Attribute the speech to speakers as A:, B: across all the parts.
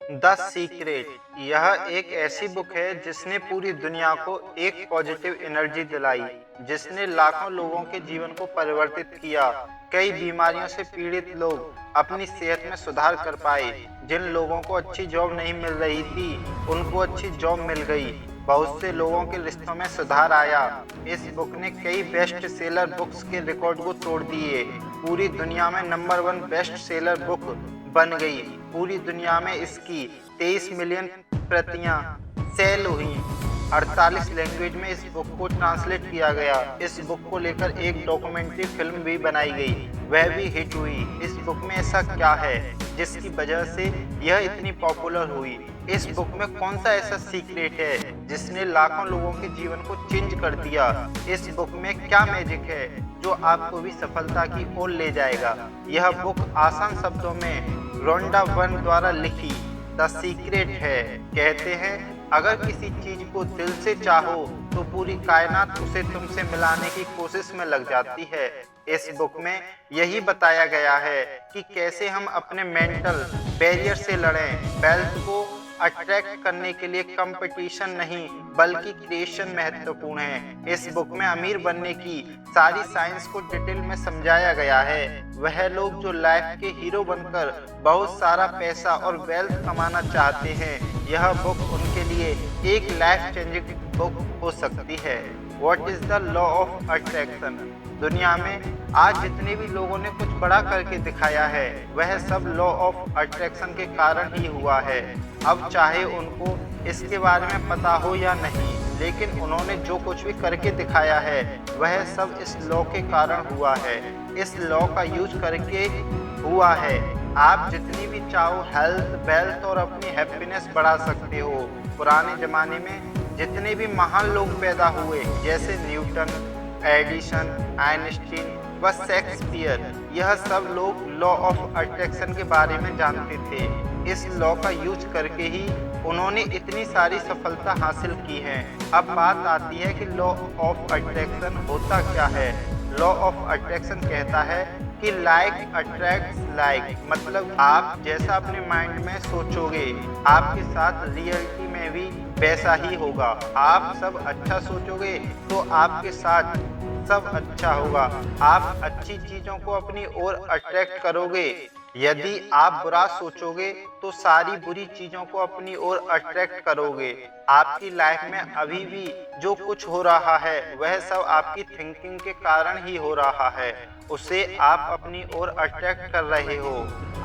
A: The secret. यह एक ऐसी बुक है जिसने पूरी दुनिया को एक पॉजिटिव एनर्जी दिलाई, जिसने लाखों लोगों के जीवन को परिवर्तित किया। कई बीमारियों से पीड़ित लोग अपनी सेहत में सुधार कर पाए। जिन लोगों को अच्छी जॉब नहीं मिल रही थी, उनको अच्छी जॉब मिल गई। बहुत से लोगों के रिश्तों में सुधार आया। इस बुक ने कई बेस्ट सेलर बुक्स के रिकॉर्ड को तोड़ दिए। पूरी दुनिया में नंबर 1 बेस्ट सेलर बुक बन गई। पूरी दुनिया में इसकी 23 मिलियन प्रतियां सेल हुई। 48 लैंग्वेज में इस बुक को ट्रांसलेट किया गया। इस बुक को लेकर एक डॉक्यूमेंट्री फिल्म भी बनाई गई, वह भी हिट हुई। इस बुक में ऐसा क्या है जिसकी वजह से यह इतनी पॉपुलर हुई? इस बुक में कौन सा ऐसा सीक्रेट है जिसने लाखों लोगों के जीवन को चेंज कर दिया? इस बुक में क्या मैजिक है जो आपको भी सफलता की ओर ले जाएगा? यह बुक आसान शब्दों में रोंडा बर्न द्वारा लिखी द सीक्रेट है। कहते हैं, अगर किसी चीज को दिल से चाहो तो पूरी कायनात उसे तुमसे मिलाने की कोशिश में लग जाती है। इस बुक में यही बताया गया है कि कैसे हम अपने मेंटल बैरियर से लड़ें। वेल्थ को अट्रैक्ट करने के लिए कंपटीशन नहीं बल्कि क्रिएशन महत्वपूर्ण है। इस बुक में अमीर बनने की सारी साइंस को डिटेल में समझाया गया है। वह लोग जो लाइफ के हीरो बनकर बहुत सारा पैसा और वेल्थ कमाना चाहते हैं, यह बुक उनके लिए एक लाइफ चेंजिंग बुक हो सकती है। What is the law of attraction? दुनिया में आज जितने भी लोगों ने कुछ बड़ा करके दिखाया है, वह सब लॉ ऑफ अट्रैक्शन के कारण ही हुआ है। अब चाहे उनको इसके बारे में पता हो या नहीं, लेकिन उन्होंने जो कुछ भी करके दिखाया है, वह सब इस लॉ के कारण हुआ है। इस लॉ का यूज करके हुआ है। आप जितनी भी चाहो हेल्थ, वेल्थ और अपनी हैप्पीनेस बढ़ा सकते हो। पुराने जमाने में जितने भी महान लोग पैदा हुए, जैसे न्यूटन, एडिसन, आइंस्टीन व शेक्सपियर, यह सब लोग लॉ ऑफ अट्रैक्शन के बारे में जानते थे। इस लॉ का यूज करके ही उन्होंने इतनी सारी सफलता हासिल की है। अब बात आती है कि लॉ ऑफ अट्रैक्शन होता क्या है। लॉ ऑफ अट्रैक्शन कहता है कि लाइक अट्रैक्ट्स लाइक, मतलब आप जैसा अपने माइंड में सोचोगे, आपके साथ रियलिटी में भी वैसा ही होगा। आप सब अच्छा सोचोगे तो आपके साथ सब अच्छा होगा। आप अच्छी चीजों को अपनी ओर अट्रैक्ट करोगे। यदि आप बुरा सोचोगे तो सारी बुरी चीजों को अपनी ओर अट्रैक्ट करोगे। आपकी लाइफ में अभी भी जो कुछ हो रहा है, वह सब आपकी थिंकिंग के कारण ही हो रहा है। उसे आप अपनी ओर अट्रैक्ट कर रहे हो।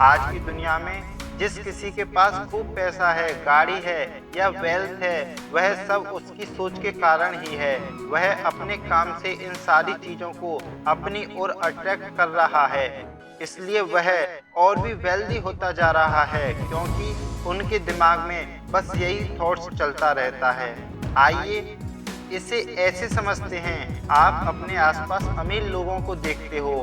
A: आज की दुनिया में जिस किसी के पास खूब पैसा है, गाड़ी है या वेल्थ है, वह सब उसकी सोच के कारण ही है। वह अपने काम से इन सारी चीजों को अपनी ओर अट्रैक्ट कर रहा है, इसलिए वह और भी वेल्दी होता जा रहा है, क्योंकि उनके दिमाग में बस यही थॉट्स चलता रहता है। आइए इसे ऐसे समझते हैं, आप अपने आसपास अमीर लोगों को देखते हो।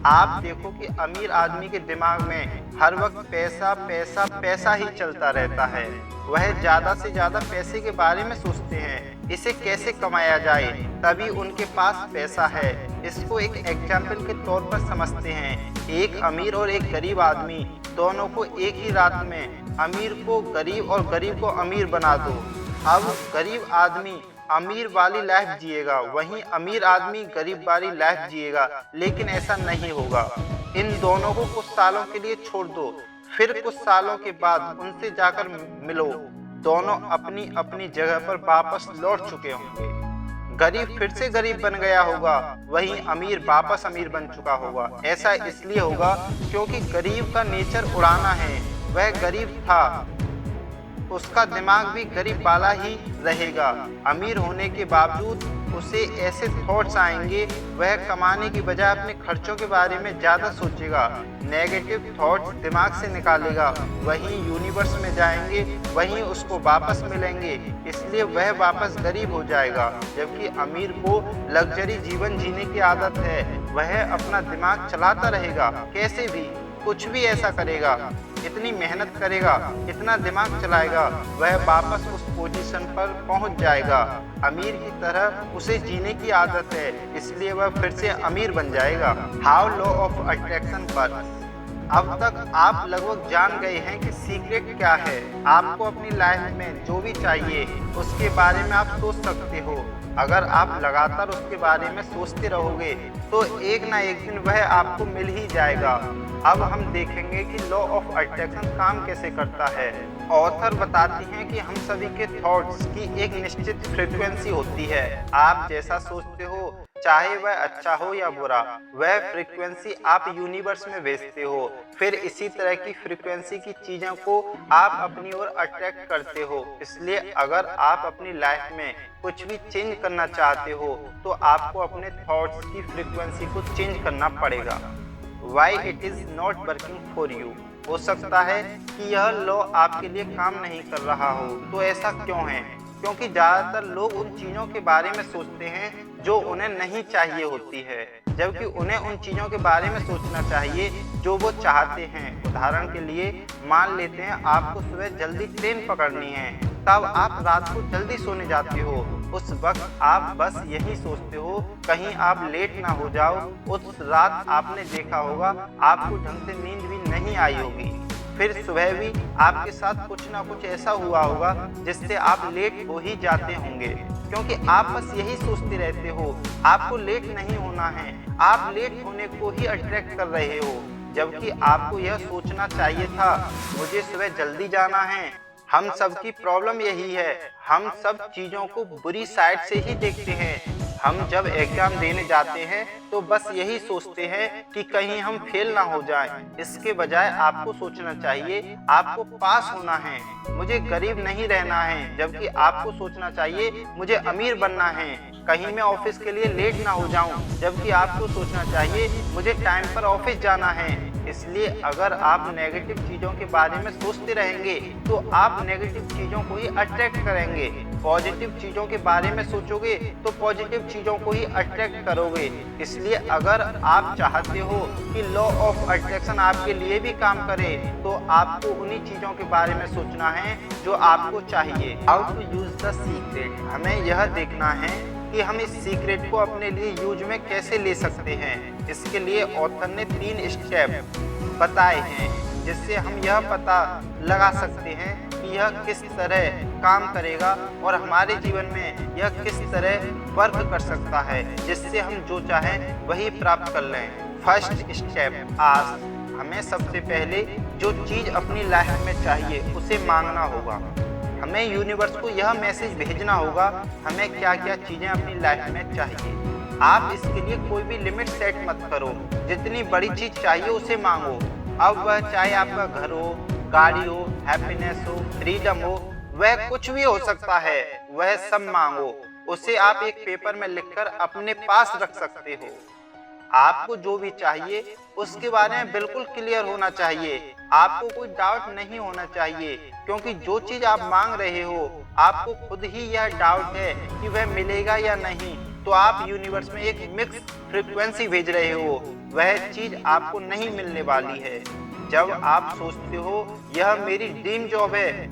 A: आप देखो कि अमीर आदमी के दिमाग में हर वक्त पैसा पैसा पैसा ही चलता रहता है। वह ज़्यादा से ज़्यादा पैसे के बारे में सोचते हैं, इसे कैसे कमाया जाए, तभी उनके पास पैसा है। इसको एक एग्जाम्पल के तौर पर समझते हैं। एक अमीर और एक गरीब आदमी, दोनों को एक ही रात में अमीर को गरीब और गरीब को अमीर बना दो। अब गरीब आदमी अमीर वाली लाइफ जिएगा, वहीं अमीर आदमी गरीब वाली लाइफ जिएगा, लेकिन ऐसा नहीं होगा। इन दोनों को कुछ सालों के लिए छोड़ दो, फिर कुछ सालों के बाद उनसे जाकर मिलो, दोनों अपनी अपनी जगह पर वापस लौट चुके होंगे। गरीब फिर से गरीब बन गया होगा, वहीं अमीर वापस अमीर बन चुका होगा। ऐसा इसलिए होगा क्योंकि गरीब का नेचर उड़ाना है। वह गरीब था, उसका दिमाग भी गरीब वाला ही रहेगा। अमीर होने के बावजूद उसे ऐसे थॉट्स आएंगे, वह कमाने की बजाय अपने खर्चों के बारे में ज़्यादा सोचेगा, नेगेटिव थॉट्स दिमाग से निकालेगा, वहीं यूनिवर्स में जाएंगे, वहीं उसको वापस मिलेंगे, इसलिए वह वापस गरीब हो जाएगा। जबकि अमीर को लग्जरी जीवन जीने की आदत है, वह अपना दिमाग चलाता रहेगा, कैसे भी कुछ भी ऐसा करेगा, इतनी मेहनत करेगा, इतना दिमाग चलाएगा, वह वापस उस पोजीशन पर पहुंच जाएगा। अमीर की तरह उसे जीने की आदत है, इसलिए वह फिर से अमीर बन जाएगा। How law of attraction works. अब तक आप लगभग जान गए हैं कि सीक्रेट क्या है। आपको अपनी लाइफ में जो भी चाहिए उसके बारे में आप सोच सकते हो। अगर आप लगातार उसके बारे में सोचते रहोगे तो एक ना एक दिन वह आपको मिल ही जाएगा। अब हम देखेंगे कि लॉ ऑफ अट्रैक्शन काम कैसे करता है। ऑथर बताती हैं कि हम सभी के थॉट्स की एक निश्चित फ्रीक्वेंसी होती है। आप जैसा सोचते हो, चाहे वह अच्छा हो या बुरा, वह फ्रीक्वेंसी आप यूनिवर्स में भेजते हो। फिर इसी तरह की फ्रीक्वेंसी की चीज़ों को आप अपनी ओर अट्रैक्ट करते हो। इसलिए अगर आप अपनी लाइफ में कुछ भी चेंज करना चाहते हो तो आपको अपने थॉट्स की फ्रीक्वेंसी को चेंज करना पड़ेगा। Why it is not working for you? हो सकता है कि यह लॉ आपके लिए काम नहीं कर रहा हो। तो ऐसा क्यों है? क्योंकि ज़्यादातर लोग उन चीज़ों के बारे में सोचते हैं जो उन्हें नहीं चाहिए होती है, जबकि उन्हें उन चीज़ों के बारे में सोचना चाहिए जो वो चाहते हैं। उदाहरण के लिए मान लेते हैं आपको सुबह जल्दी ट्रेन पकड़नी है, तब आप रात को जल्दी सोने जाते हो। उस वक्त आप बस यही सोचते हो कहीं आप लेट ना हो जाओ। उस रात आपने देखा होगा आपको ढंग से नींद भी नहीं आई होगी। फिर सुबह भी आपके साथ कुछ ना कुछ ऐसा हुआ होगा जिससे आप लेट हो ही जाते होंगे, क्योंकि आप बस यही सोचते रहते हो। आपको लेट नहीं होना है, आप लेट होने को ही अट्रैक्ट कर रहे हो, जबकि आपको यह सोचना चाहिए था मुझे सुबह जल्दी जाना है। हम सब की प्रॉब्लम यही है, हम सब चीज़ों को बुरी साइड से ही देखते हैं। हम जब एग्जाम देने जाते हैं तो बस यही सोचते हैं कि कहीं हम फेल ना हो जाएं। इसके बजाय आपको सोचना चाहिए आपको पास होना है, मुझे गरीब नहीं रहना है, जबकि आपको सोचना चाहिए मुझे अमीर बनना है। कहीं मैं ऑफिस के लिए लेट ना हो जाऊं, जबकि आपको सोचना चाहिए मुझे टाइम पर ऑफिस जाना है। इसलिए अगर आप नेगेटिव चीज़ों के बारे में सोचते रहेंगे तो आप नेगेटिव चीज़ों को ही अट्रैक्ट करेंगे। पॉजिटिव चीज़ों के बारे में सोचोगे तो पॉजिटिव चीज़ों को ही अट्रैक्ट करोगे। इसलिए अगर आप चाहते हो कि लॉ ऑफ अट्रैक्शन आपके लिए भी काम करे तो आपको उन्हीं चीज़ों के बारे में सोचना है जो आपको चाहिए। How to use the secret, हमें यह देखना है कि हम इस सीक्रेट को अपने लिए यूज में कैसे ले सकते हैं। इसके लिए ऑथर ने 3 स्टेप बताए हैं जिससे हम यह पता लगा सकते हैं कि यह किस तरह काम करेगा और हमारे जीवन में यह किस तरह वर्क कर सकता है, जिससे हम जो चाहें वही प्राप्त कर लें। First step, ask. हमें सबसे पहले जो चीज़ अपनी लाइफ में चाहिए उसे मांगना होगा। हमें यूनिवर्स को यह मैसेज भेजना होगा हमें क्या क्या चीज़ें अपनी लाइफ में चाहिए। आप इसके लिए कोई भी लिमिट सेट मत करो, जितनी बड़ी चीज़ चाहिए उसे मांगो। अब वह चाहे आपका घर हो, गाड़ी हो, हैप्पीनेस हो, फ्रीडम हो, वह कुछ भी हो सकता है, वह सब मांगो। उसे आप एक पेपर में लिखकर अपने पास रख सकते हो। आपको जो भी चाहिए उसके बारे में बिल्कुल क्लियर होना चाहिए, आपको कोई डाउट नहीं होना चाहिए, क्योंकि जो चीज़ आप मांग रहे हो आपको खुद ही यह डाउट है कि वह मिलेगा या नहीं, तो आप यूनिवर्स में एक मिक्स फ्रीक्वेंसी भेज रहे हो, वह चीज़ आपको नहीं मिलने वाली है। जब आप सोचते हो यह मेरी ड्रीम जॉब है,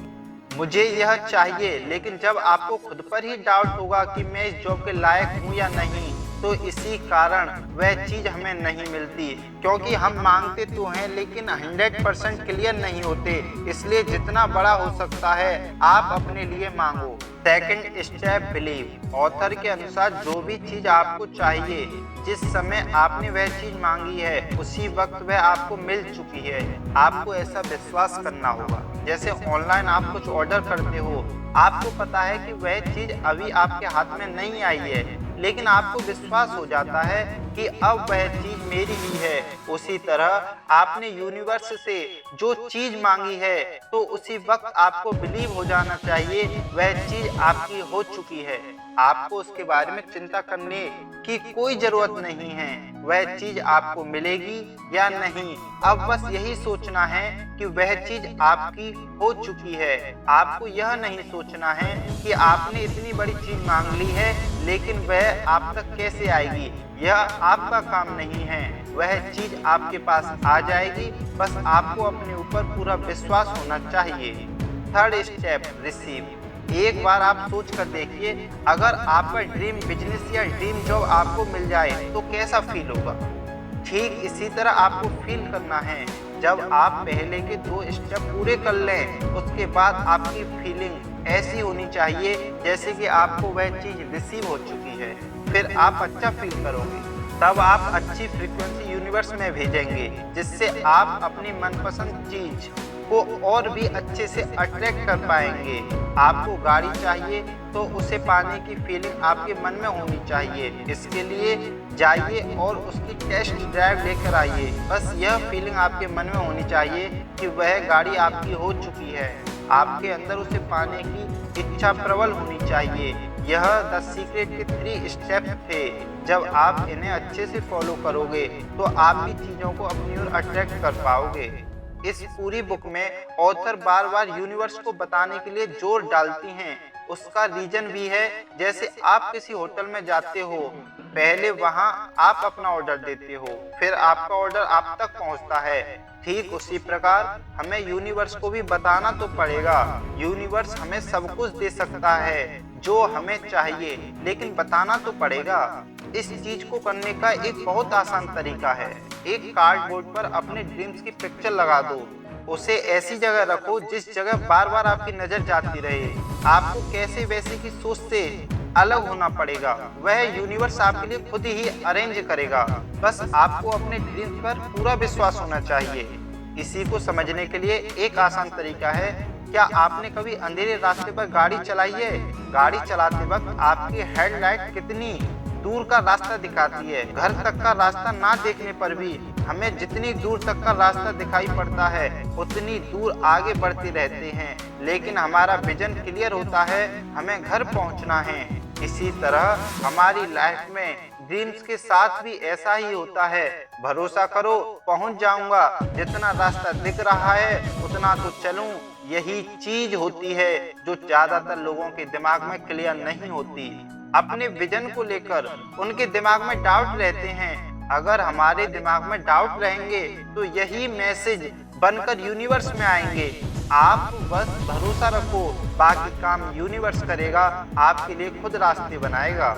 A: मुझे यह चाहिए, लेकिन जब आपको खुद पर ही डाउट होगा कि मैं इस जॉब के लायक हूँ या नहीं, तो इसी कारण वह चीज़ हमें नहीं मिलती, क्योंकि हम मांगते तो हैं लेकिन 100% क्लियर नहीं होते। इसलिए जितना बड़ा हो सकता है आप अपने लिए मांगो। Second step, believe. ऑथर के अनुसार जो भी चीज़ आपको चाहिए, जिस समय आपने वह चीज़ मांगी है उसी वक्त वह आपको मिल चुकी है। आपको ऐसा विश्वास करना होगा। जैसे ऑनलाइन आप कुछ ऑर्डर करते हो, आपको पता है कि वह चीज़ अभी आपके हाथ में नहीं आई है, लेकिन आपको विश्वास हो जाता है कि अब वह चीज़ मेरी ही है। उसी तरह आपने यूनिवर्स से जो चीज़ मांगी है तो उसी वक्त आपको बिलीव हो जाना चाहिए वह चीज़ आपकी हो चुकी है। आपको उसके बारे में चिंता करने की कोई ज़रूरत नहीं है, वह चीज़ आपको मिलेगी या नहीं। अब बस यही सोचना है कि वह चीज़ आपकी हो चुकी है। आपको यह नहीं सोचना है कि आपने इतनी बड़ी चीज़ मांग ली है लेकिन वह आप तक कैसे आएगी, यह आपका काम नहीं है। वह चीज़ आपके पास आ जाएगी, बस आपको अपने ऊपर पूरा विश्वास होना चाहिए। Third step, receive. एक बार आप सोच कर देखिए, अगर आपका ड्रीम बिजनेस या ड्रीम जॉब आपको मिल जाए तो कैसा फील होगा। ठीक इसी तरह आपको फील करना है। जब आप पहले के 2 स्टेप पूरे कर लें, उसके बाद आपकी फीलिंग ऐसी होनी चाहिए जैसे कि आपको वह चीज़ रिसीव हो चुकी है। फिर आप अच्छा फील करोगे। तब आप अच्छी फ्रीक्वेंसी यूनिवर्स में भेजेंगे, जिससे आप अपनी मनपसंद चीज़ को और भी अच्छे से अट्रैक्ट कर पाएंगे। आपको गाड़ी चाहिए तो उसे पाने की फीलिंग आपके मन में होनी चाहिए। इसके लिए जाइए और उसकी टेस्ट ड्राइव लेकर आइए। बस यह फीलिंग आपके मन में होनी चाहिए कि वह गाड़ी आपकी हो चुकी है। आपके अंदर उसे पाने की इच्छा प्रबल होनी चाहिए। यह द सीक्रेट के 3 स्टेप्स थे। जब आप इन्हें अच्छे से फॉलो करोगे तो आप भी चीज़ों को अपनी ओर अट्रैक्ट कर पाओगे। इस पूरी बुक में ऑथर बार बार यूनिवर्स को बताने के लिए जोर डालती हैं। उसका रीजन भी है, जैसे आप किसी होटल में जाते हो, पहले वहां आप अपना ऑर्डर देते हो, फिर आपका ऑर्डर आप तक पहुंचता है। ठीक उसी प्रकार हमें यूनिवर्स को भी बताना तो पड़ेगा। यूनिवर्स हमें सब कुछ दे सकता है जो हमें चाहिए, लेकिन बताना तो पड़ेगा। इस चीज को करने का एक बहुत आसान तरीका है। एक कार्डबोर्ड पर अपने ड्रीम्स की पिक्चर लगा दो। उसे ऐसी जगह रखो जिस जगह बार बार आपकी नजर जाती रहे। आपको कैसे वैसे की सोच से अलग होना पड़ेगा, वह यूनिवर्स आपके लिए खुद ही अरेंज करेगा। बस आपको अपने ड्रीम्स पर पूरा विश्वास होना चाहिए। इसी को समझने के लिए एक आसान तरीका है। क्या आपने कभी अंधेरे रास्ते पर गाड़ी चलाई है? गाड़ी चलाते वक्त आपकी हेडलाइट कितनी दूर का रास्ता दिखाती है। घर तक का रास्ता ना देखने पर भी हमें जितनी दूर तक का रास्ता दिखाई पड़ता है, उतनी दूर आगे बढ़ते रहते हैं। लेकिन हमारा विजन क्लियर होता है, हमें घर पहुंचना है। इसी तरह हमारी लाइफ में ड्रीम्स के साथ भी ऐसा ही होता है। भरोसा करो, पहुंच जाऊंगा। जितना रास्ता दिख रहा है उतना तो चलूं। यही चीज होती है जो ज्यादातर लोगों के दिमाग में क्लियर नहीं होती। अपने विजन को लेकर उनके दिमाग में डाउट रहते हैं। अगर हमारे दिमाग में डाउट रहेंगे तो यही मैसेज बनकर यूनिवर्स में आएंगे। आप बस भरोसा रखो, बाकी काम यूनिवर्स करेगा, आपके लिए खुद रास्ते बनाएगा।